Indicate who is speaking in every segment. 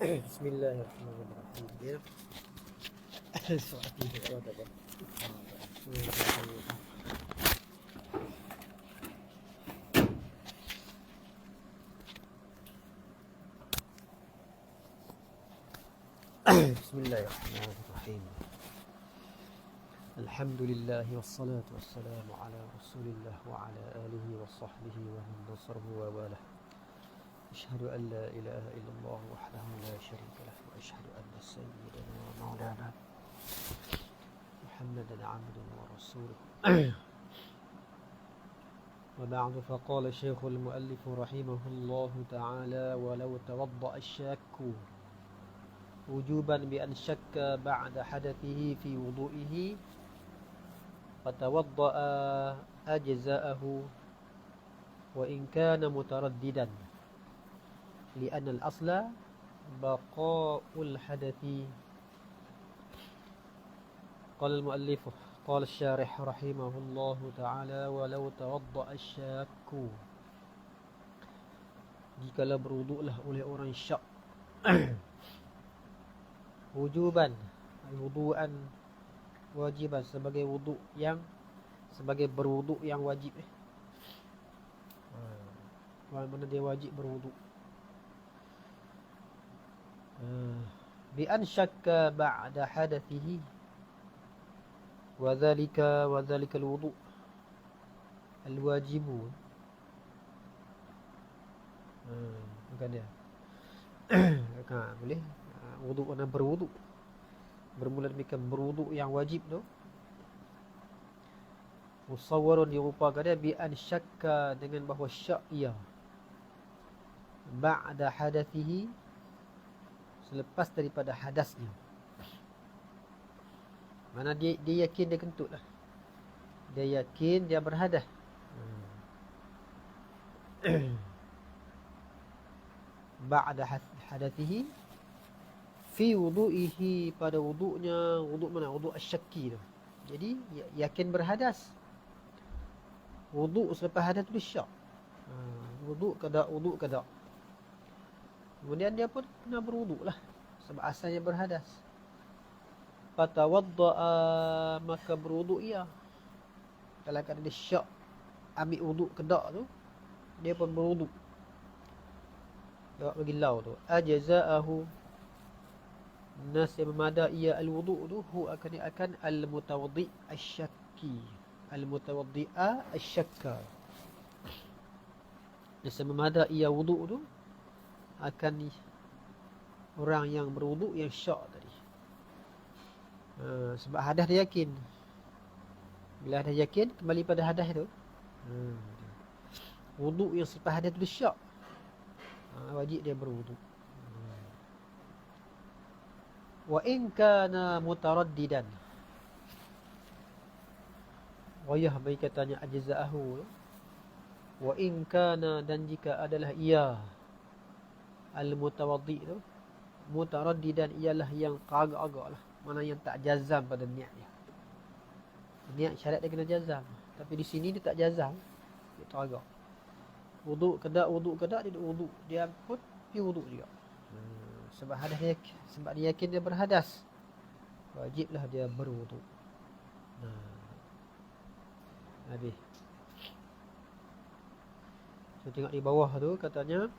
Speaker 1: Bismillahirrahmanirrahim. Bismillahirrahmanirrahim. Alhamdulillah wassalatu wassalamu ala Rasulillah wa ala alihi wa sahbihi wa man nasarahu wa walah. Asyhadu an la ilaha illallah wahdahu la syarika lah wa asyhadu anna sayyidana wa maulana Muhammadan 'abduhu wa rasuluh. وبعد فقال الشيخ المؤلف رحمه الله تعالى ولو توضأ الشاك وجوبا بأن شك بعد حدثه في وضوئه فتوضأ أجزاءه وإن كان مترددا لأن الأصل بقاء الحدث. قال المؤلف قال الشارح رحمه الله تعالى ولو توضأ الشاك, jikalau berwuduklah oleh orang syak wujuban, wudu'an wajiban, sebagai wuduk yang sebagai berwuduk yang wajib. Mana dia wajib berwuduk? Bi an syakka ba'da hadathihi wa dhalika al-wudu' al-wajibu. Bukan dia. Boleh wuduk mana berwuduk, bermula demikian berwuduk yang wajib tu. Musawwarun dirupakan dia bi an syakka, dengan bahawa syak ia ba'da hadathihi, selepas daripada hadasnya. Mana dia yakin dia kentut lah, dia yakin dia berhadas. Ba'da hadathihi fi wudu'ihi, pada wuduknya. Wuduk mana? Wuduk asyaki tu. Jadi yakin berhadas. Wuduk selepas hadas tu syak. Wuduk ke tak? Kemudian dia pun kena berwuduk lah, sebab asalnya berhadas. Fatawadda'a, maka berwuduk ia. Kalau kata dia syak ambil wuduk ke tak tu, dia pun berwuduk. Jawab bagi lau tu, ajza'ahu, nas yang memada ia al-wudu' tu, hu akan al-mutawaddi' asyakki, al-mutawaddi'a asyakka. Nas yang memada ia wudu' tu akan orang yang berwuduk yang syak tadi. Sebab hadas dia yakin. Bila hadas yakin, kembali pada hadas tu. Wuduk yang selepas hadas tu syak, wajib dia berwuduk. Wa in kana mutaraddidan, wayah bagi katanya ajza'ahu. Wa in kana, dan jika adalah ia al-mutawaddi tu, mutaraddidan ialah yang agak-agak lah, mana yang tak jazam pada niat dia. Niat syarat dia kena jazam, tapi di sini dia tak jazam, dia teragak. Wuduk ke tak, dia wuduk, dia pun pergi wuduk juga. Sebab hadas dia, sebab dia yakin dia berhadas, wajiblah dia berwuduk. Habis. So tengok di bawah tu katanya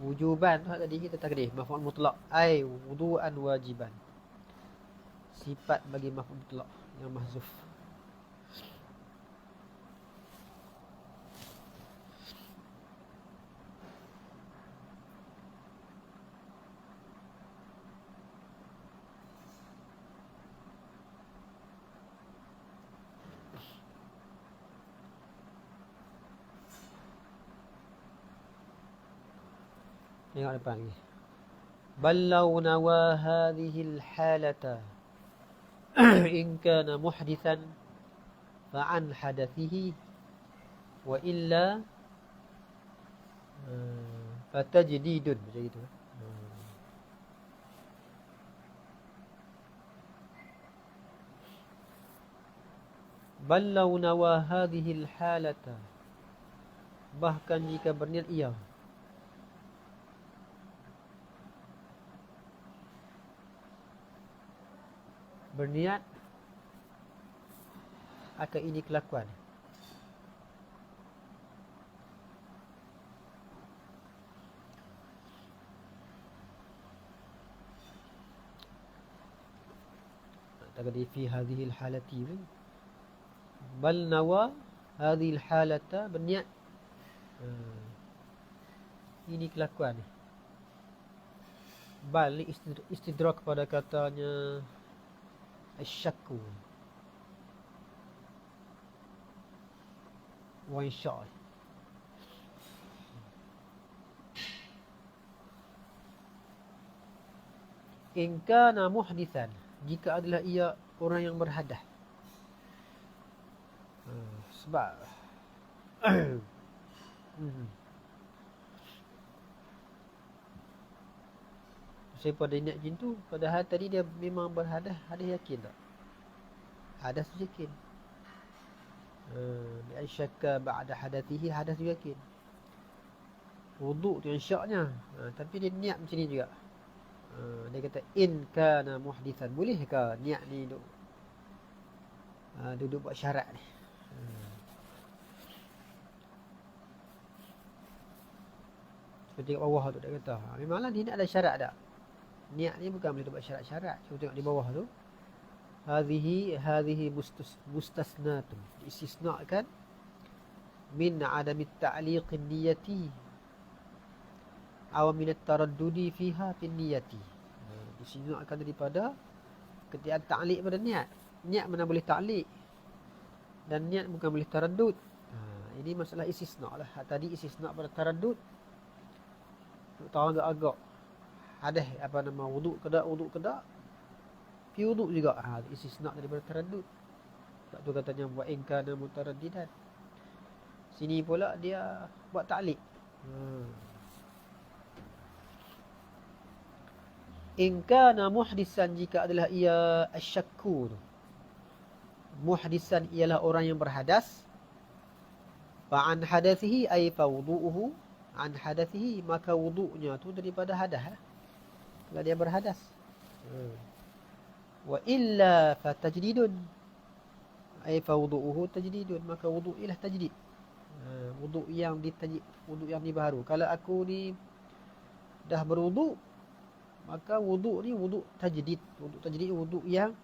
Speaker 1: wujuban tu tadi kita takdir maf'ul mutlaq, ai wudu'an wajiban, sifat bagi maf'ul mutlaq yang mahzuf. Tengok depan ni. Ballau nawa hadhihi al-halata in kana muhdithan fa'an hadathihi wa illa fatajdidun, macam itu. Ballau nawa hadhihi al-halata, bahkan jika berniat ia berniat akan ini kelakuan. Tadi fi hadhihi al-halati bal nawa hadhihi al-halata, berniat ini kelakuan ni. Bal ni istidrak pada katanya asyakku wa insya'. In kana muhdithan, jika adalah ia orang yang berhadas. Sebab saya pada niat macam tu, padahal tadi dia memang berhadas. Hadas yakin tak? Hadas tu yakin. Bi'an syakka ba'da hadathihi, hadas tu yakin. Wuduk tu yang syaknya, tapi dia niat macam ni juga. Dia kata in kana muhdithan, boleh ke niat ni duduk buat syarat ni? Seperti kat bawah tu dia kata, memanglah dia nak ada syarat tak? Niat ni bukan boleh buat syarat-syarat. Cuba tengok di bawah tu, hadhihi mustasnatun, istisnakan min adami ta'liqin niyati aw min at-taraddudi fiha fin niyati. Disinakan daripada ketiadaan ta'liq pada niat. Niat mana boleh ta'liq, dan niat bukan boleh taraddud. Ini masalah istisna lah. Tadi istisna pada taraddud, tahu agak-agak hadas apa nama wuduk ke tak, fi wuduk juga. Istisna daripada taraddud. Sebab tu katanya wa in kana mutaraddidan. Sini pula dia buat ta'liq. In kana muhdisan, jika adalah ia asyakku. Muhdisan ialah orang yang berhadas. Fa'an hadathihi ay fa wudu'uhu an hadathihi, maka wudu'nya tu daripada hadas. Kalau dia berhadas. Wa illa fa tajdidun ay fa wudu'uhu tajdidun, maka wudu' ialah tajdid. Wudu' yang ditajdid, wudu' yang dibaharu. Kalau aku ni dah berwudu', maka wuduk ni wuduk tajdid. Wuduk tajdid wuduk yang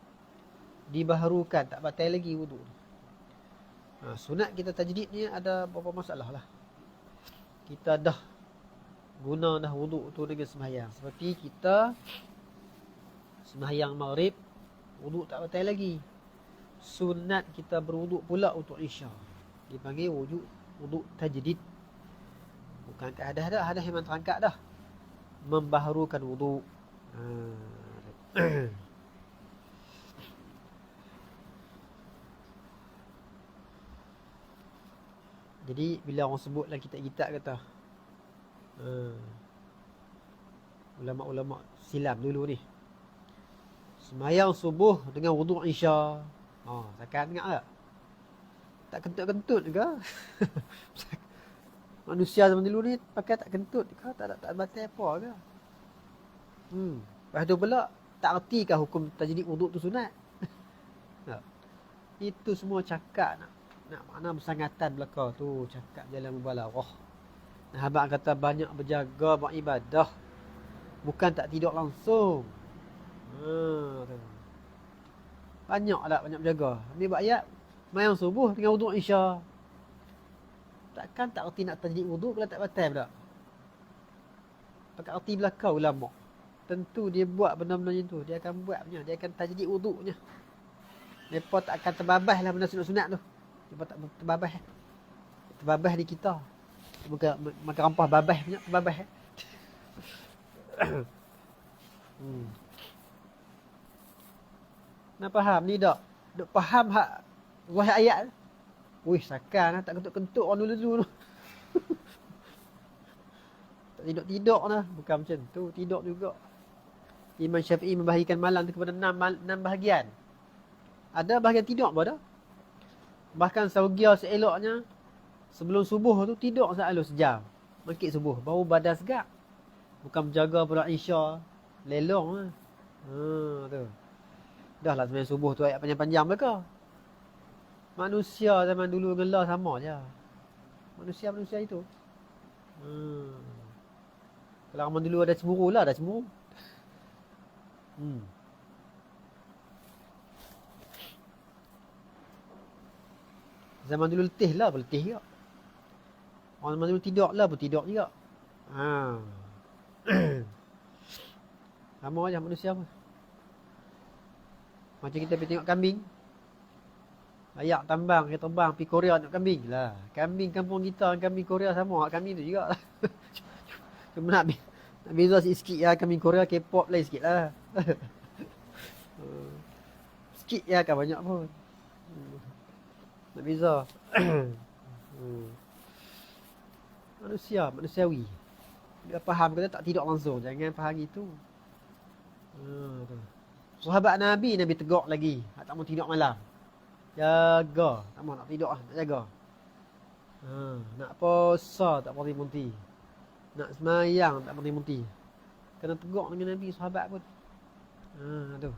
Speaker 1: dibaharukan, tak batal lagi wuduk ni. Sunat kita tajdid ni ada beberapa masalah lah. Kita dah guna dah wuduk tu dengan sembahyang. Seperti kita sembahyang maghrib, wuduk tak batal lagi. Sunat kita berwuduk pula untuk isya. Dipanggil wuduk tajdid. Bukan ke hadas dah, hadas memang terangkat dah. Membaharukan wuduk. Jadi bila orang sebut dalam kitab-kitab kata ulama-ulama silam dulu ni, sembahyang subuh dengan wuduk isya. Takkan ingat tak? Tak kentut-kentut ke? Manusia zaman dulu ni pakai tak kentut ke? Tak batal apa ke? Lepas tu pula tak erti kan hukum tajdid wuduk tu sunat. Itu semua cakap nak makna bersangatan belaka tu, cakap jalan mubalaghah. Nah, abang kata banyak berjaga buat ibadah, bukan tak tidur langsung. Banyak berjaga. Ni buat ayat sembahyang subuh dengan wuduk isya. Takkan tak erti nak tajdid wuduk bila tak batal pula. Pakai erti belaka ulama. Tentu dia buat benda-benda macam tu. Dia akan buat punya. Dia akan tajdid wuduknya. Mereka tak akan terbabas lah benda sunat-sunat tu. Mereka tak terbabas. Terbabas di kita. Maka rampah babas punya. Terbabas. Nak faham ni tak? Duk faham hak wahai ayat. Wih, sakan lah. Tak kentut-kentut orang dulu tu. Tak tidur-tidur lah. Bukan macam tu. Tidur juga. Imam Syafi'i membahagikan malam tu kepada 6 bahagian. Ada bahagian tidur apa dah? Bahkan saugia seeloknya, sebelum subuh tu tidur selalu sejam. Mangkit subuh. Baru badan segak. Bukan menjaga pula isya. Lelong lah. Tu. Dah lah sembahyang subuh tu ayat panjang-panjang belaka. Manusia zaman dulu dengan Allah sama je. Manusia itu. Hmm. Kalau orang dulu ada cemburu lah, ada cemburu. Hmm. Zaman dulu letih lah, berletih juga. Orang zaman dulu tidur lah, bertidur juga. Ha. Sama je manusia pun. Macam kita pergi tengok kambing. Ayak tambang, kita terbang pergi Korea tengok kambing lah. Kambing kampung kita, kambing Korea sama. Kambing tu juga lah. Cuma nak beza sikit lah. Kambing Korea K-pop lain sikit lah. Sikit ya kan banyak pun. Nak beza. Manusiawi. Dia faham kata tak tidur langsung. Jangan faham gitu. Sahabat Nabi tegur lagi. Tak mau tidur malam. Jaga. Tak mau nak tidur lah. Nak jaga. Nak puasa tak berhenti-henti. Nak semayang tak berhenti-henti. Kena tegur dengan Nabi sahabat pun. Tu.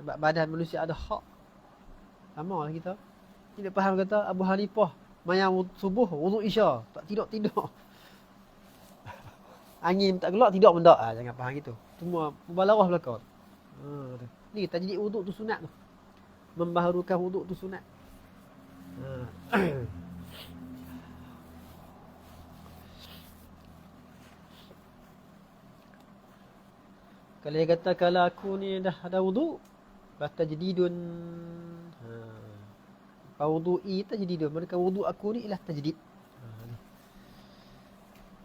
Speaker 1: Sebab badan manusia ada hak. Sama lah kita. Tidak faham kata Abu Hanifah mayang subuh, wuduk isya. Tak tidur-tidur. Angin tak gelak, tidur pun tak. Jangan faham gitu. Semua mubalarah belakang. Ni tajdid wuduk tu sunat tu. Membaharukan wuduk tu sunat. Kalau dia kata kalau aku ni dah ada wuduk, tajdidun. Wudu'i tajdidun. Maka wuduk aku ni ialah tajdid.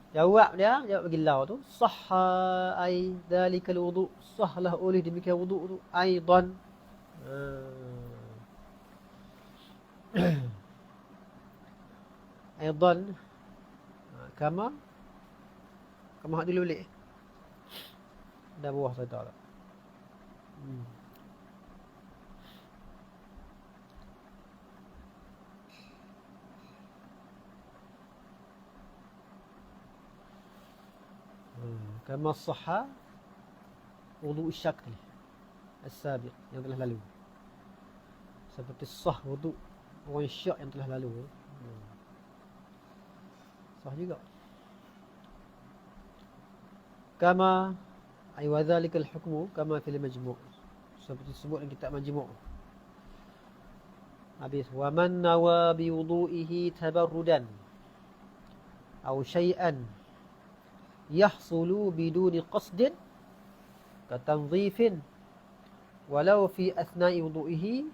Speaker 1: Jawab bagi lau tu, sahha ai dalikal wudu', sahlah oleh demikian wudu' tu aidan. Aidan kama dulu boleh. Dah buah saya tak. Kama sahha wudu' syakl as-sabiq yang telah lalu. Seperti sah wudu' orang syak yang telah lalu. Sah juga. Kama ay wa dzalikal hukmu kama fil majmu'. Seperti disebut dalam kitab majmu'. Habis wa man nawa bi wudu'ihi tabarrudan aw syai'an yahsulu biduni qasdin katanzifin walau fi athna'i wudu'ihi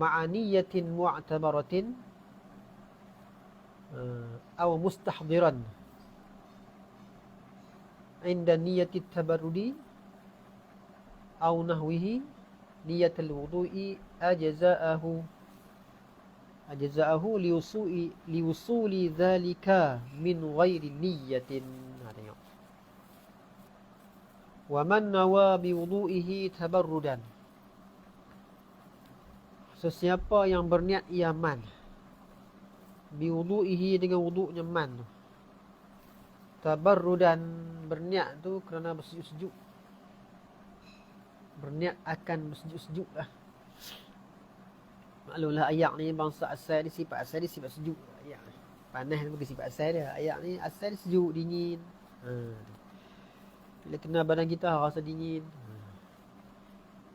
Speaker 1: ma'aniyatin mu'tabaratin aw mustahdiran inda niyati tabarrudi aw nahwihi niyatul wudu'i ajza'ahu liwusuli dhalika min ghairi niyatin. Tengok. Wa man nawa bi wudu'ihi tabarrudan. Sesiapa yang berniat ia man bi wudu'ihi dengan wudu'nya man tu. Tabarrudan berniat tu kerana bersejuk-sejuk. Berniat akan bersejuk-sejuk lah. Maklumlah ayak ni bangsa asal dia sifat sejuk. Ayak ni panas ni bukan sifat asal dia. Ayak ni asal dia sejuk, dingin. Bila kena badan kita rasa dingin.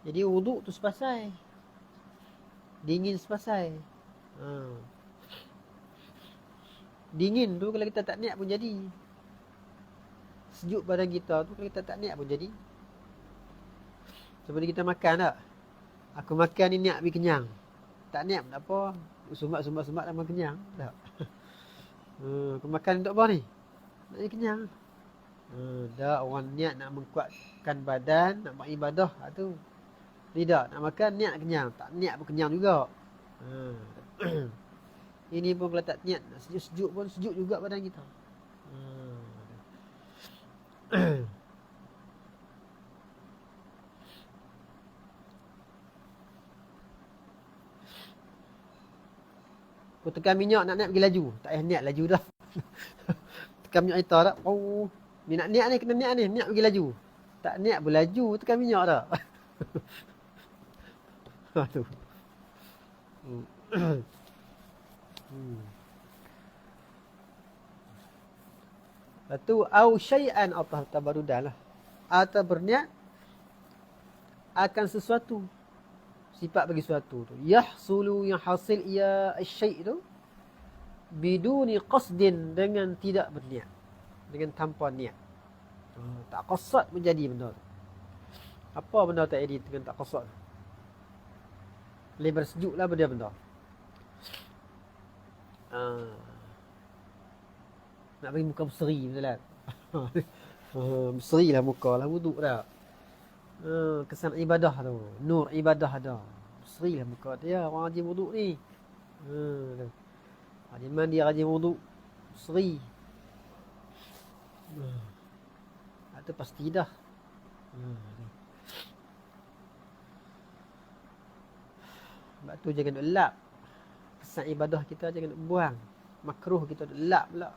Speaker 1: Jadi wuduk tu sepasai. Dingin sepasai. Dingin tu kalau kita tak niat pun jadi. Sejuk badan kita tu kalau kita tak niat pun jadi. Seperti kita makan tak? Aku makan ni niat pergi kenyang. Tak niat pun tak apa. Sumbat-sumbat dah makan kenyang. Tak. Aku makan untuk apa ni? Nak pergi kenyang. Dah orang niat nak menguatkan badan, nak buat ibadah tu. Tidak, nak makan niat kenyang, tak niat pun kenyang juga. Ini pun kalau tak niat sejuk-sejuk pun sejuk juga badan kita. Aku tekan minyak nak pergi laju. Tak payah niat laju dah. Tekan minyak itu tak? Oh, ni nak niat ni, kena niat ni. Niat pergi laju. Tak niat pun laju, tekan minyak tak? Tu. Lepas tu au syai'an atau tabarudan lah. Atau berniat akan sesuatu. Sifat bagi sesuatu tu. Yahsulu, yang hasil ia syai' tu biduni qasdin, dengan tidak berniat. Dengan tanpa niat. Tak qasad menjadi benda tu. Apa benda tak jadi dengan tak qasad? Boleh bersejuk lah benda-benda. Nak bagi muka berseri betul kan? Berseri lah muka lah, wuduk dah. Kesan ibadah tu, nur ibadah dah. Berseri lah muka dia, orang rajin wuduk ni. Rajin mandi, rajin wuduk, berseri. Itu pasti dah. Sebab tu jangan duk lap. Kesan ibadah kita jangan duk buang. Makruh kita duk lap pula.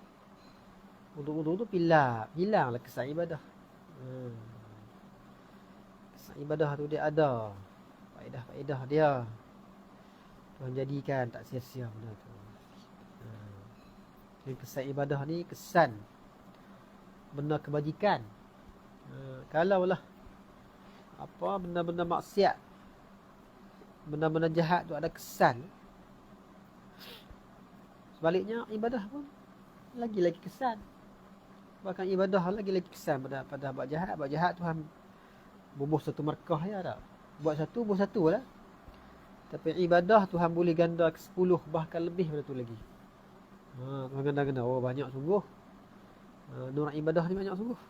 Speaker 1: Wuduk-wuduk tu pilap, hilanglah kesan ibadah. Kesan ibadah tu dia ada faedah-faedah dia. Tuhan jadikan tak sia-sia benda tu. Kesan ibadah ni kesan benda kebajikan. Kalaulah apa benda-benda maksiat, benda-benda jahat tu ada kesan, sebaliknya ibadah pun lagi-lagi kesan. Bahkan ibadah lagi-lagi kesan pada buat jahat. Buat jahat Tuhan bubuh satu markah ya tak. Buat satu, bubuh satu lah. Tapi ibadah Tuhan boleh ganda ke 10 bahkan lebih pada tu lagi. Tuhan ganda-ganda. Oh banyak sungguh. Nur ibadah ni banyak sungguh.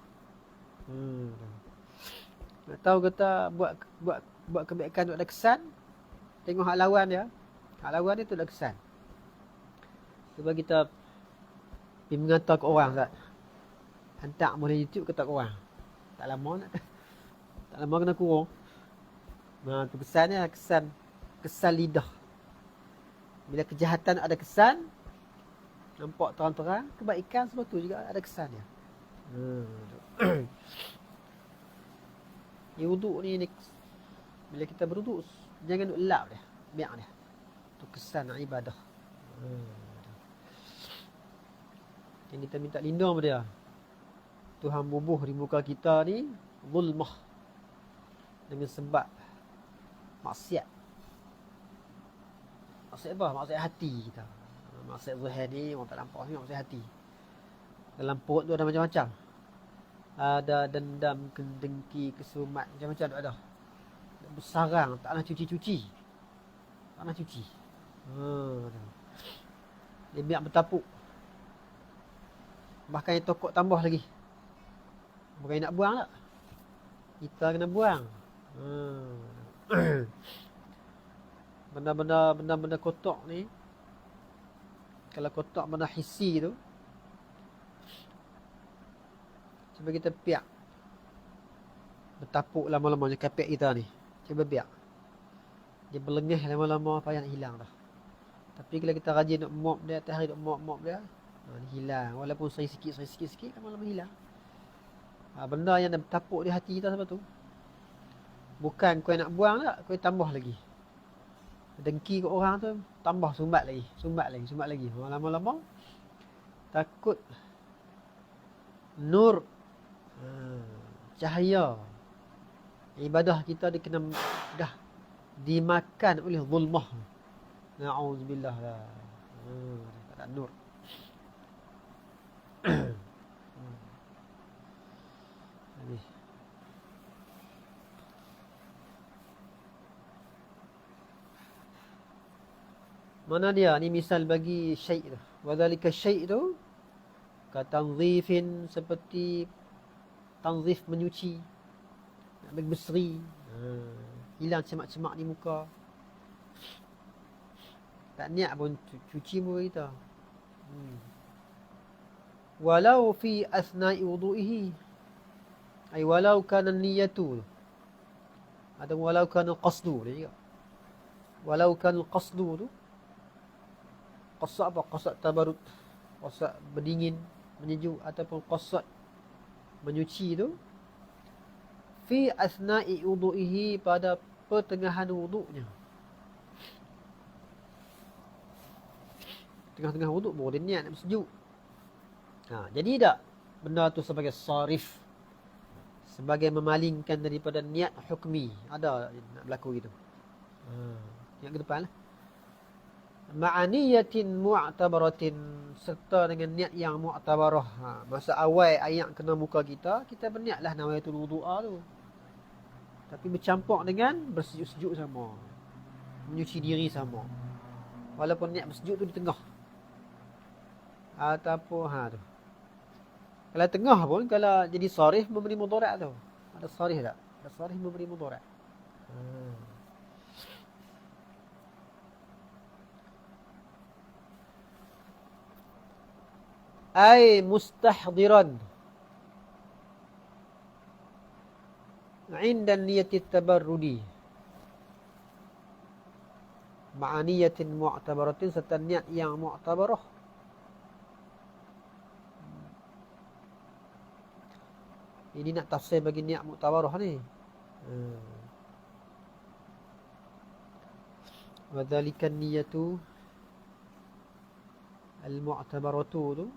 Speaker 1: Nak tahu kata buat kebaikan tu ada kesan, tengok hak lawan dia. Hak lawan dia tu ada kesan. Cuba kita pergi mengantar ke orang tak? Hantar boleh YouTube ke tak orang? Tak lama nak. Tak lama kena kurung. Tu kesannya kesan lidah. Bila kejahatan ada kesan, nampak terang-terang, kebaikan semua tu juga ada kesannya. Wuduk ni bila kita berwuduk jangan duk lap dia, biar dia. Tu kesan ibadah. Yang kita minta lindung pada dia. Tuhan bubuh di muka kita ni zulmah dengan sebab maksiat. Maksiat apa? Maksiat hati kita. Maksiat zahir ni orang tak nampak ni, maksiat hati. Dalam perut tu ada macam-macam. Ada dendam, kedengki, kesumat, macam-macam tu ada. Bersarang, tak nak cuci-cuci. Tak nak cuci. Dia biar bertapuk. Bahkan yang tokok tambah lagi. Bukan nak buang tak? Kita kena buang. Benda-benda kotak ni, kalau kotak benda hissi tu, cuba kita piak. Bertapuk lama-lama je kapek kita ni. Cuba piak. Dia berlengah lama-lama, payah nak hilang dah. Tapi kalau kita rajin nak mop dia, atas hari nak mop dia, dia hilang. Walaupun saya sikit, lama-lama hilang. Benda yang dah bertapuk di hati kita sebab tu. Bukan kau nak buang tak, kau tambah lagi. Dengki ke orang tu, tambah sumbat lagi. Lama-lama takut nur cahaya ibadah kita dikena dah dimakan oleh zulmah. Na'udzubillah lah. Tak ada nur. Mana dia? Ni misal bagi syai' tu. Wadhalika syai' tu katanzifin, seperti tanzif menyuci. Nak bagi berseri. Hilang cemak-cemak di muka. Tak niat pun cuci muka kita. Walau fi asna'i wudu'ihi. Ay walau kana niyatu. Ada walau kana qasdu dia juga. Walau kana qasdu tu, qasad apa? Qasad tabarut. Qasad berdingin, menyejuk, ataupun qasad menyuci tu. Fi asna'i wudu'ihi, pada pertengahan wuduknya. tengah-tengah wuduk baru dia niat nak bersujud. Jadi tak benda tu sebagai sarif, sebagai memalingkan daripada niat hukmi. Ada nak berlaku gitu. Yang ke depan lah. Ma'aniyatin mu'tabaratin, serta dengan niat yang mu'tabarah. Masa awal ayat kena muka kita berniatlah nawaitul wudu'a tu. Tapi bercampur dengan bersujud-sujud sama, menyuci diri sama. Walaupun niat bersujud tu di tengah. Ataupun tu. Kalau tengah pun, kalau jadi sarih memberi mudarat tu. Ada sarih tak? Ada sarih memberi mudarat. Ay mustahdiran inda niyati tabarrudi, ma'aniyatin mu'tabaratin, serta niat yang mu'tabarah. Ini nak tafsir bagi niat mu'tabarah ni. Wa dhalika niyatu al-mu'tabaratu tu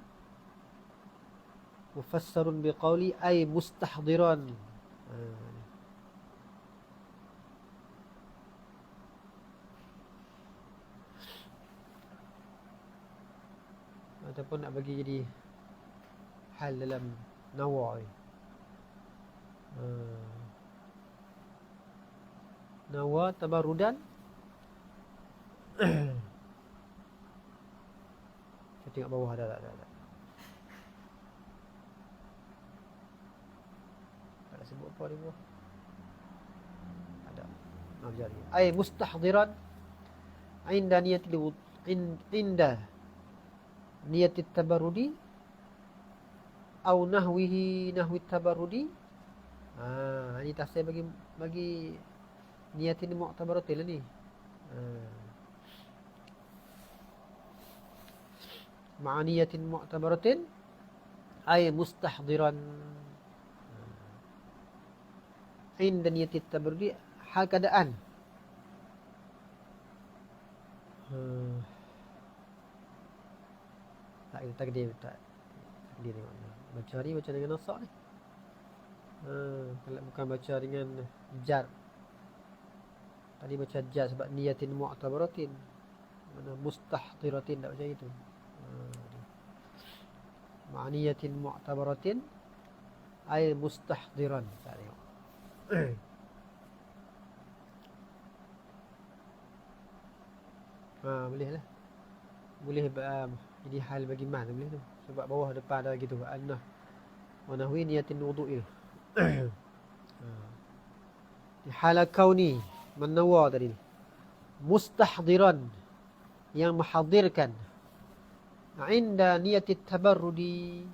Speaker 1: mufassarun biqawli ay mustahdiran. Ataupun nak bagi jadi hal dalam nawa ni. Nawa tabarudan. Kita tengok bawah ada tak? Tak sebut apa di bawah. Ada. Jadi ay mustahdiran inda niyatil inda niyatit tabarrudi au nahwi tabarrudi. Ini tafsir bagi niyatin mu'tabaratil ni. Ma'aniyatin mu'tabaratin ay mustahdiran inda niyatit tabarrudi, hal keadaan. Tak kita takdir tengok. Baca ni baca dengan nasak ni. Kalau bukan baca dengan jar. Tadi baca jar sebab niyatin mu'tabaratin. Mana mustahdiratin tak macam itu. Ma'niyatin mu'tabaratin ay mustahdiran. Tak tengok. Boleh lah. Boleh jadi hal bagi man boleh tu. Sebab bawah depan ada gitu. Annah wa nahwi niyatin wudu'il. Hala kauni menawa tadi. Mustahdiran, yang menghadirkan. Inda niyatit tabarrudi,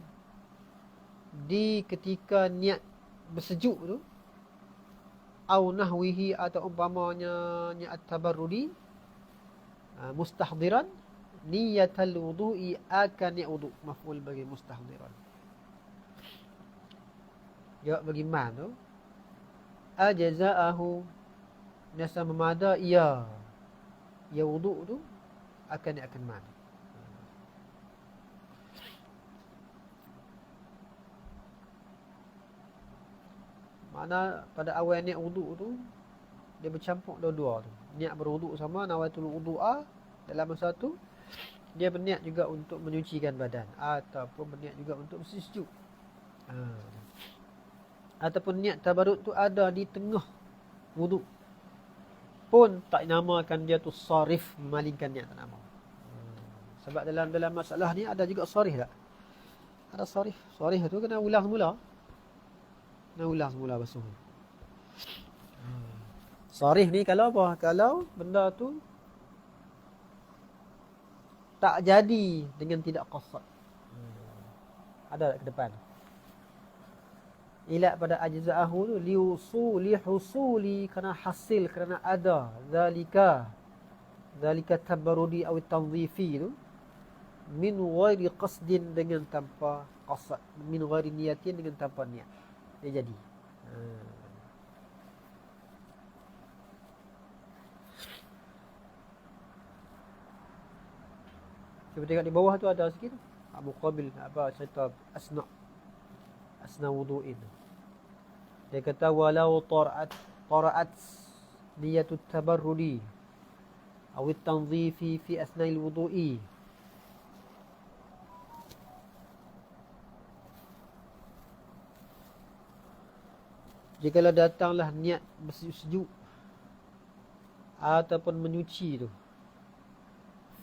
Speaker 1: di ketika niat bersujud tu. Au nahwihi, atau umpamanya niat tabarrudi. Mustahdiran niyatal wudu'i, akan niat wudu'. Maf'ul bagi mustahdiran. Jawab bagi man tu. Ajza'ahu, nasa memada ia wudu' tu akan man. Mana pada awal niat wudu' tu dia bercampur dua-dua tu. Niat berwudu' sama, nawaitul wudu'a, dalam masa tu dia berniat juga untuk menyucikan badan, ataupun berniat juga untuk bersujud. Ataupun niat tabarrud tu ada di tengah wudu', pun tak namakan dia tu sarif, memalingkan niat, tak nama. Sebab dalam masalah ni ada juga sarif tak? Ada sarif. Sarif tu kena ulang semula. Basuh. Sarif ni kalau apa? Kalau benda tu tak jadi dengan tidak qasad. Ada tak ke depan? Ilat pada ajza'ahu tu lihusuli, kerana hasil, kerana ada zalika tabarrudi atau tanzifi tu, min ghairi qasdin, dengan tanpa qasad, min ghairi niyatin, dengan tanpa niat, dia jadi. Cuba tengok di bawah tu ada sikit. Muqabil apa cerita asna wudu'in. Dia kata walau tara'at niyatut tabarrudi aw at-tanzifi fi asna'il wudu'i. Jikalau datanglah niat bersejuk ataupun menyuci tu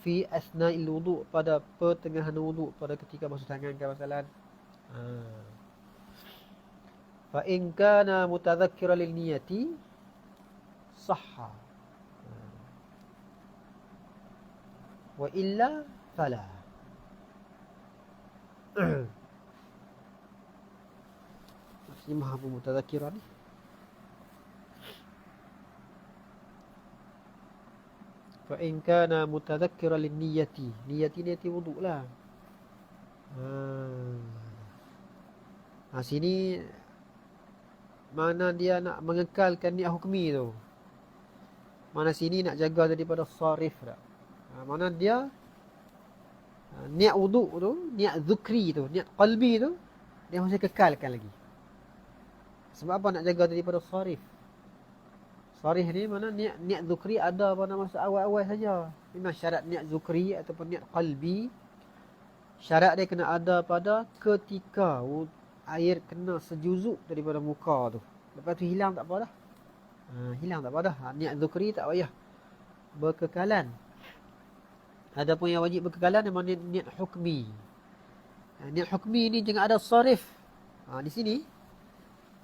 Speaker 1: fi asna'il wudu', pada pertengahan wudu', pada ketika basuh tangan ke masalan. Fa in kana mutadhakkiran lil niyati sahha wa illa fala. Maksudnya maha mutadhakkiran ni. Fa in kana mutadhakkiran lin niyati, niyati wudu' lah. Sini mana dia nak mengekalkan niat hukmi tu. Mana sini nak jaga daripada sarif dah. Mana dia niat wudu' tu, niat zukri tu, niat qalbi tu dia mesti kekalkan lagi. Sebab apa? Nak jaga daripada sarif. Sarih ni mana niat zukri ada pada masa awal-awal saja. Memang syarat niat zukri ataupun niat qalbi, syarat dia kena ada pada ketika air kena sejuzuk daripada muka tu. Lepas tu hilang tak apa dah. Hilang tak apa dah. Niat zukri tak payah berkekalan. Adapun yang wajib berkekalan memang niat hukmi. Niat hukmi ni jangan ada sarif. Di sini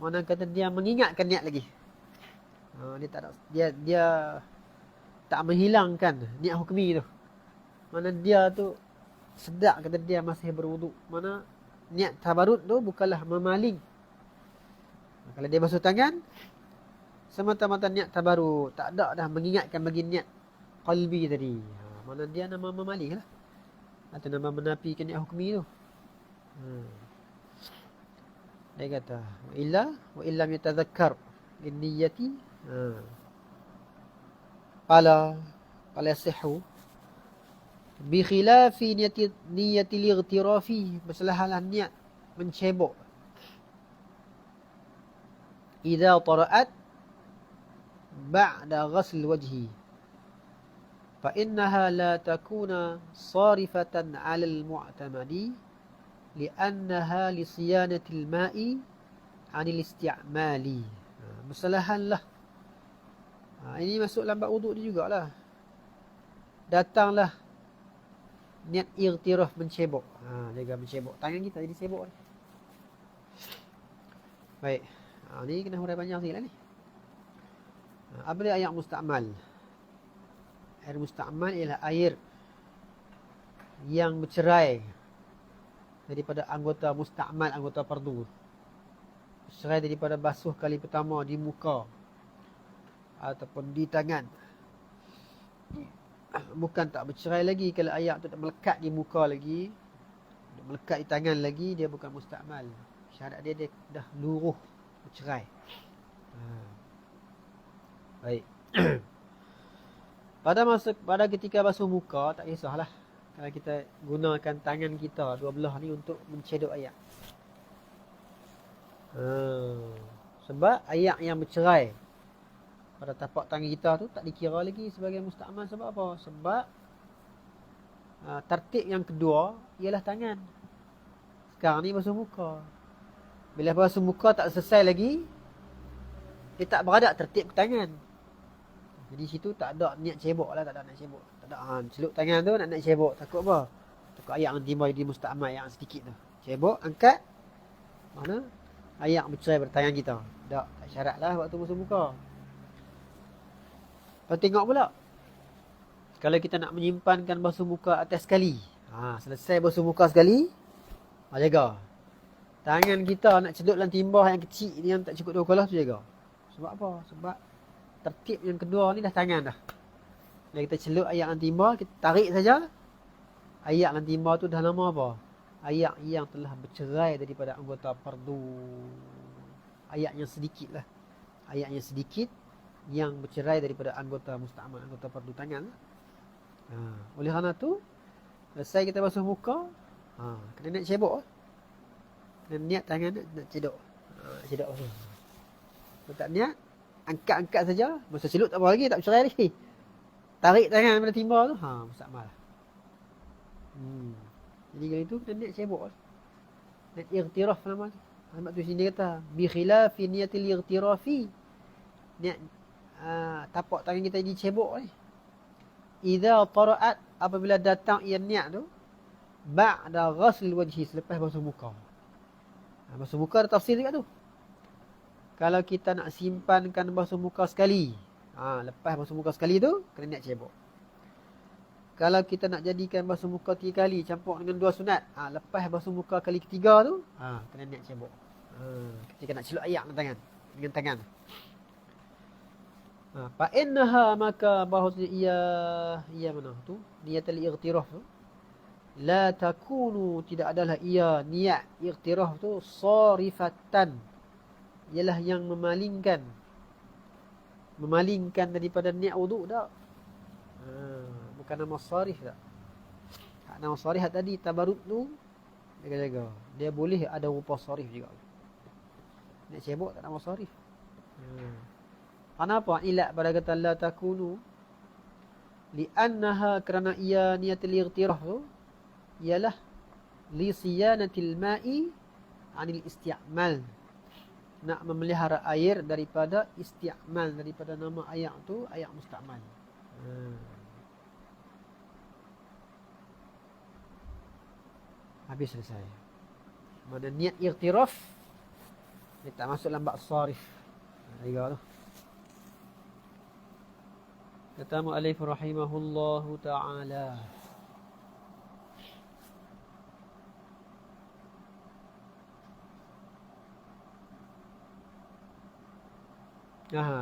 Speaker 1: mana kata dia mengingatkan niat lagi. Dia tak menghilangkan niat hukmi tu. Mana dia tu sedap kata dia masih berwuduk. Mana niat tabarut tu bukanlah memaling. Kalau dia basuh tangan semata-mata niat tabarut, tak ada dah mengingatkan bagi niat qalbi tadi. Mana dia nama memaling lah, atau nama menafikan niat hukmi tu. Dia kata wa illam yatadhakkar bin niyyati Qala yasihu bi khilafi niyati al-ightirafi, masalah niat mencebok. Idza tara'at ba'da ghasl wajhi fa innaha la takuna sarifatan 'ala al-mu'tamadi li'annaha li siyanati al-ma'i 'anil isti'mali. Masalahanlah. Ini masuk dalam bab wuduk dia jugalah. Datanglah niat irtiraf mencebok. Jaga mencebok. Tangan kita jadi cebok ni. Baik. Ni kena hurai panjang sikit lah ni. Apa dia air musta'mal? Air musta'mal ialah air yang bercerai daripada anggota musta'mal, anggota fardu. Bercerai daripada basuh kali pertama di muka ataupun di tangan. Bukan tak bercerai lagi. Kalau air tu tak melekat di muka lagi, melekat di tangan lagi, dia bukan musta'mal. Syarat dia dah luruh bercerai. Baik. Pada ketika basuh muka, tak kisahlah. Kalau kita gunakan tangan kita dua belah ni untuk mencedok air. Sebab air yang bercerai pada tapak tangan kita tu tak dikira lagi sebagai musta'mal. Sebab apa? Sebab tertib yang kedua ialah tangan. Sekarang ni basuh muka. Bila basuh muka tak selesai lagi, dia tak beradak tertib ke tangan. Jadi situ tak ada niat cebok lah. Tak ada niat cebok. Tak ada celup tangan tu nak cebok. Takut apa? Takut air yang timbul jadi musta'mal yang sedikit tu. Cebok, angkat. Mana? Air bercerai pada tangan kita. Tak syarat lah waktu basuh muka. Tengok pula. Kalau kita nak menyimpankan basuh muka atas sekali. Selesai basuh muka sekali. Jaga. Tangan kita nak celup dalam timbah yang kecil ni, yang tak cukup 2 kolah tu jaga. Sebab apa? Sebab tertib yang kedua ni dah tangan dah. Bila kita celup air dalam timbah, kita tarik saja. Air dalam timbah tu dah nama apa? Air yang telah bercerai daripada anggota fardu. Air yang sedikit lah. Air yang sedikit yang bercerai daripada anggota musta'mal, anggota fardu tangan. Oleh kerana tu, Selesai kita basuh muka, kena niat cebok. Kena niat tangan nak cedok. Cedok basuh. Kalau tak niat, angkat-angkat saja. Masa celup tak apa lagi, tak bercerai lagi. Tarik tangan daripada timba tu, mustakmal. Jadi kalau itu kena niat cebok. Niat irtiraf nama tu. Sebab tu sini kata, bi khilafi niyatil irtirafi. Niat tapak tangan kita dicebok ni. Idza tara'at, apabila datang ia niat tu, ba'da ghasl wajhi, selepas basuh muka. Basuh muka ada tafsir dekat tu. Kalau kita nak simpankan basuh muka sekali, lepas basuh muka sekali tu, kena niat cebok. Kalau kita nak jadikan basuh muka 3 kali, campur dengan 2 sunat, lepas basuh muka kali ketiga tu, kena niat cebok. Ketika nak celup air dengan tangan. Fa innaha, maka bahasa ia mana tu, niyatul ightiraf tu, la takunu, tidak adalah ia niat ightiraf tu sarifatan, ialah yang memalingkan daripada niat wuduk dak. Bukan nama sarif dak. Nama sarif tadi tabarruk tu jaga-jaga. Dia boleh ada rupa sarif juga. Niat cebok tak nama sarif. Kenapa ilat pada kata la takunu? Li'annaha, kerana ia niatul ightiraf tu ialah li siyanatil ma'i anil isti'mal. Nak memelihara air daripada isti'mal, daripada nama air tu air musta'mal. Habis selesai. Mana niat ightiraf dia tak masuk dalam bab sarif. Tiga tu. Kata mu'allif rahimahullahu ta'ala.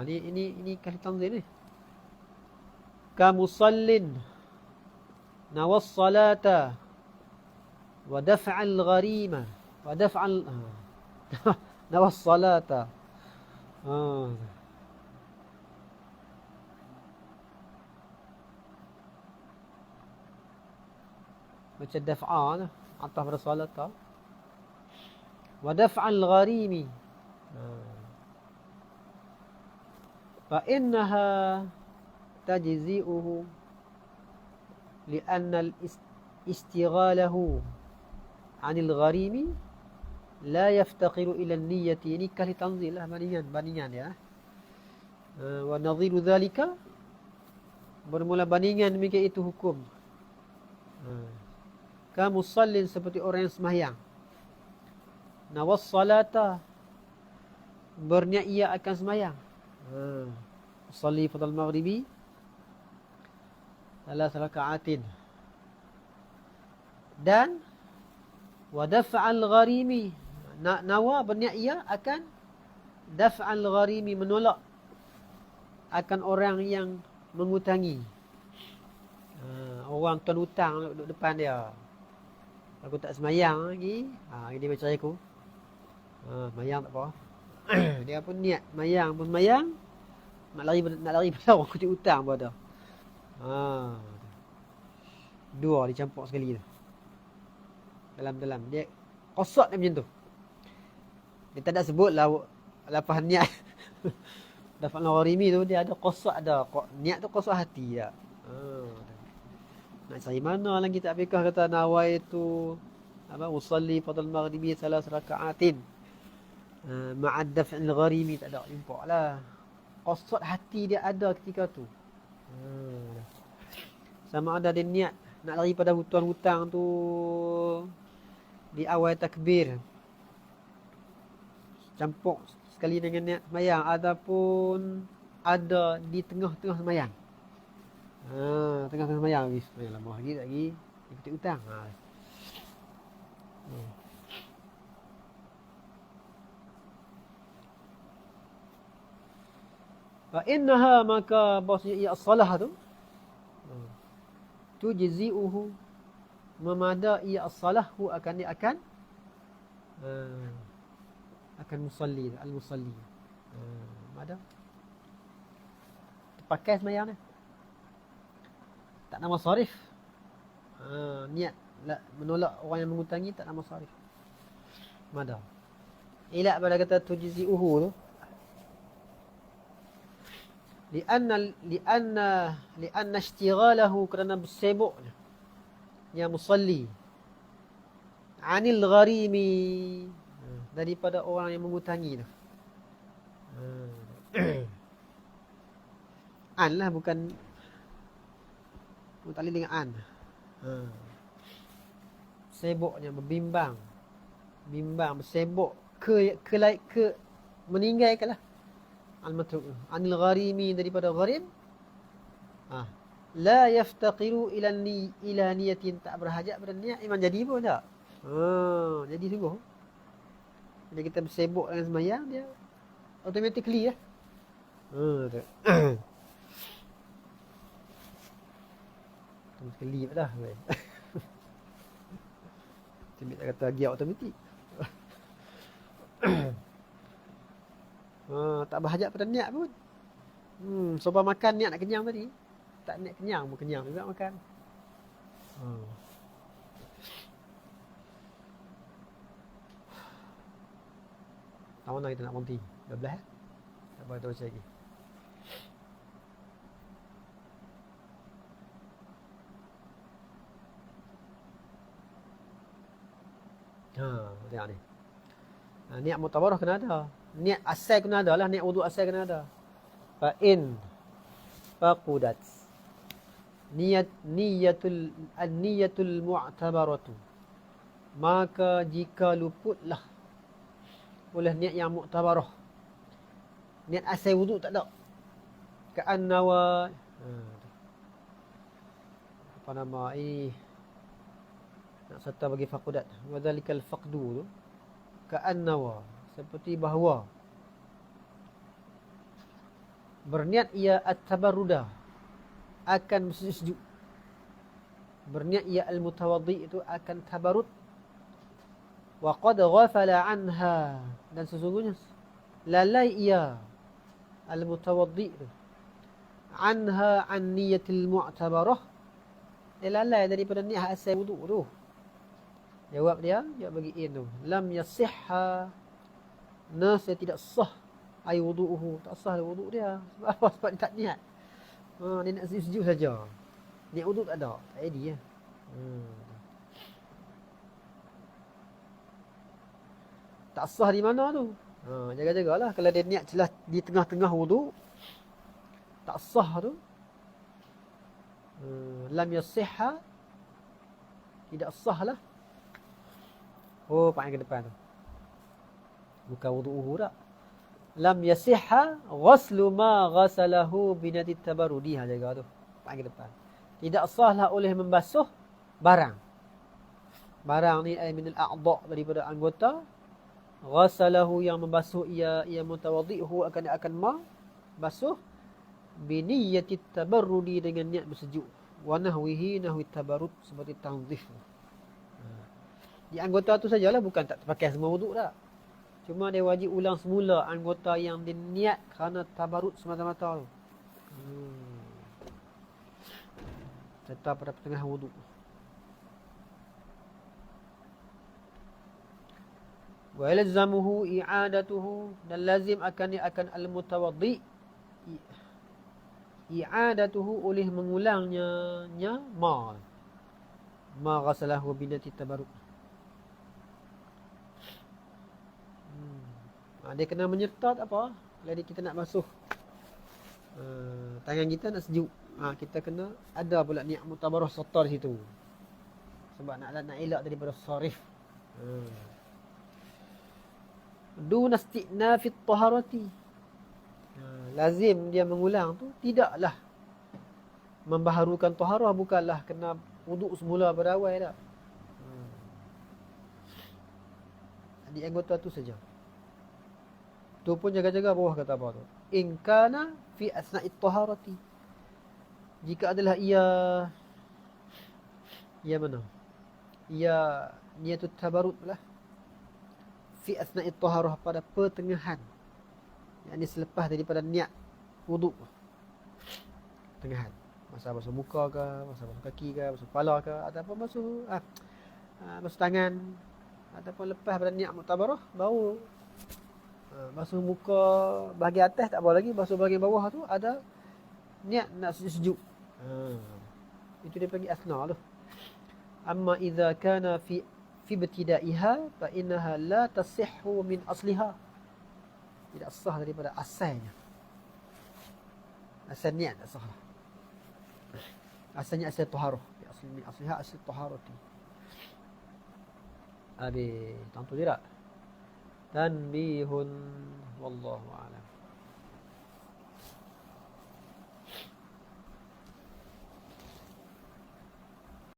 Speaker 1: Ini kali tanzil ni. Kamusallin nawas salata wa daf'al gharima wa daf'al nawas salata. Macam daf'a lah, ataf pada salat tau. Wa daf'al gharimi. Fa innaha tajzi'uhu li'anna istighalahu 'anil gharimi la yaftaqiru ila an-niyyati. Ini kali tanzil lah, bandingan ya. Wa nadhiru dhalika, bermula bandingan demikian itu hukum. Kamu musallin, seperti orang yang sembahyang. Nawas salata, berniat ia akan sembahyang. Salli fadal maghribi 3 raka'atin. Dan wa daf'al gharimi, nawa, berniat ia akan daf'al gharimi, menolak akan orang yang mengutangi. Orang tuan hutang duduk depan dia. Aku tak semayang lagi, dia macam aku. Semayang tak apa. Dia pun niat semayang, nak lari pada orang kutip hutang pun ada. Dua dicampur sekali tu. Dalam dia kosot dia macam tu. Dia tak ada sebut lah lapah niat. Dapat gharimi tu dia ada kosot, ada niat tu kosot hati tak. Nak cari mana lagi tak fikah kata nawaitu usalli fadal maghribi 3 raka'atin ma'ad daf'il gharimi, tak ada, jumpa lah. Qasad hati dia ada ketika tu. Sama ada dia niat nak lari pada hutang tu di awal takbir, campur sekali dengan niat sembahyang, ataupun ada di tengah-tengah sembahyang. Tengah-tengah sembahyang habis. Lama lagi ikuti hutang. Fa innaha, maka bahasanya as-salah tu tujzi'uhu, memada ia as-salah hu, akan musalli, al-musalli. Ada pakai sembahyang ni. Tak nama sarif. Niat menolak orang yang mengutangi tak nama sarif. Mada. Ilat pada kata tujzi'uhu tu. Lianna ishtighalahu kerana bersibuknya yang musalli anil gharimi daripada orang yang mengutangi tu. An lah, bukan mutali dengan an. Sibuknya berbimbang, bersibuk ke meninggalkanlah al-matruk anil gharimi daripada gharim. La yaftaqiru ila niyatin, tak berhajat pada niat, memang jadi pun tak. Jadi sungguh bila kita bersibuk dengan sembahyang, dia automatically lah. Automatically dah. Cimik tak kata gear automatik. Tak berhajat pada niat pun. Sebab makan niat nak kenyang tadi, tak niat kenyang pun kenyang juga makan. Tak mana kita nak berhenti? 12 tak boleh terus lagi. Tengok ni. Niat mutabarah kena ada. Niat asal kena ada lah. Niat wudu asal kena ada. Fa'in faqudat niyatul mu'tabaratu, maka jika luputlah oleh niat yang mu'tabarah, niat asal wudu tak ada, ka'annawa apa nama ini, nak serta bagi faqudat, wadhalikal faqdu tu ka'annawa, seperti bahawa berniat ia at-tabarruda, akan bersujud. Berniat ia al-mutawaddi itu akan tabarrud. Wa qad ghafala anha, dan sesungguhnya lalai ia al-mutawaddi itu anha an niyatil mu'tabarah, dia lalai daripada niat asal wudu tu. Jawab bagi in tu, lam yasihha, nasa tidak sah ai wudu'uhu, tak sah wudu dia. Sebab apa? Sebab dia tak niat. Dia nak sujud saja. Niat wudu tak ada, tak jadi ya. Tak sah di mana tu? Jaga-jagalah kalau dia niat celah di tengah-tengah wudu, tak sah tu. Lam yasihha, tidak sah lah. Panggil ke depan tu. Bukan wudu'uhu tak. Lam yasihha ghaslu ma ghasalahu binati tabarrudi, jaga tu. Panggil depan. Tidak sahlah oleh membasuh barang. Barang ni ay minal a'dha', daripada anggota. Ghasalahu, yang membasuh ia mutawaddi'uhu, akan membasuh biniyati tabarrudi, dengan niat bersejuk. Wa nahwihi nahwi tabarrud, seperti tanzif. Di anggota tu sajalah, bukan tak terpakai semua wuduk tak. Cuma dia wajib ulang semula anggota yang diniat kerana tabarut semata-mata tu. Serta pada pertengahan wuduk. Wa yalzamuhu i'adatuhu, dan lazim akan al-mutawaddi i'adatuhu, oleh mengulangnya ma ghasalahu binati tabarut. Dia kena menyerta tak apa. Kalau kita nak basuh tangan kita nak sejuk, kita kena ada pula niat mutabarah serta di situ. Sebab nak elak daripada sarif. Duna isti'nafit taharati, lazim dia mengulang tu tidaklah membaharukan taharah, bukanlah kena wuduk semula berawal dah. Di anggota tu saja. Tu pun jaga-jaga bawah kata apa tu. In kana fi asna'it taharati, jika adalah ia mana? Ia niatut tabarut lah. Fi asna'it taharah, pada pertengahan. Yang ini selepas daripada niat wuduk. Pertengahan. Masa basuh muka ke, masa basuh kaki ke, basuh kepala ke, ataupun basuh tangan, ataupun lepas pada niat muktabarah baru basuh muka bahagian atas tak apa lagi, basuh bahagian bawah tu ada niat nak sujud. Itu dia panggil asna tu. Amma idza kana fi ibtidaiha fa innaha la tasihhu min asliha. Tidak sah daripada asalnya. Asal niat tak sah. Asalnya asal taharah. Asal min asliha asal taharati. Habis, tentu tidak. Tanbihun wallahu a'lam.